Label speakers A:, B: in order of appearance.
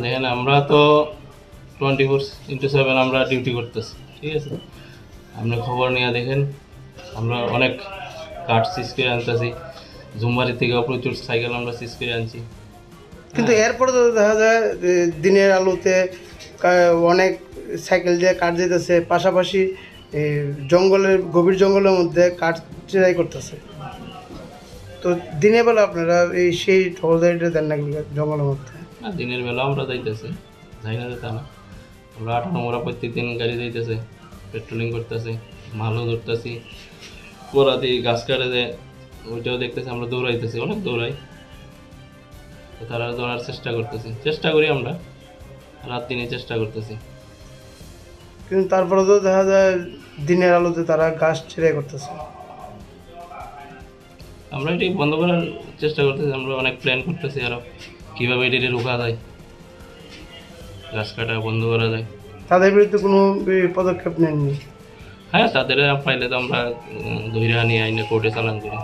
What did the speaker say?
A: দেখেন আমরা তো 24/7 আমরা ডিউটি করতেছি, ঠিক আছে। আপনি খবর নিয়ে দেখেন, আমরা অনেক কাঠ সিজ করে আনতেছি, জুমবাড়ি থেকে প্রচুর সাইকেল আমরা সিজ করে আনছি।
B: কিন্তু এরপরে তো দেখা যায় যে দিনের আলোতে অনেক সাইকেল দিয়ে কাঠ যেতেছে, পাশাপাশি জঙ্গলের গভীর জঙ্গলের মধ্যে কাঠ চেরাই করতেছে। তো দিনের বেলা আপনারা সেই টহলদারিটা দেন না জঙ্গলের মধ্যে?
A: না, দিনের বেলা আমরা যাইতেছি, যাই না যেতে না। আমরা 8 নম্বরা প্রত্যেকদিন গাড়ি যাইতেছে, পেট্রোলিং করতেছি, মালও ধরতেছি, পোড়াতি গাছ কাটে যায় ওইটাও দেখতেছি। আমরা দৌড়াইতেছি, অনেক দৌড়াই, তো তারা দৌড়ার চেষ্টা করি আমরা, রাত দিনে চেষ্টা করতেছি।
B: কিন্তু তারপরে তো দেখা যায় দিনের আলোতে তারা গাছ চেরাই করতেছে।
A: আমরা এটি বন্ধ করার চেষ্টা করতেছি, আমরা অনেক প্ল্যান করতেছি আরও কীভাবে এটি রোকা যায়, গাছ কাটা বন্ধ করা যায়।
B: তাদের বিরুদ্ধে কোনো পদক্ষেপ নেননি?
A: হ্যাঁ, তাদের পাইলে তো আমরা ধৈর্য নিয়ে আইনে কোর্টে চালান করি।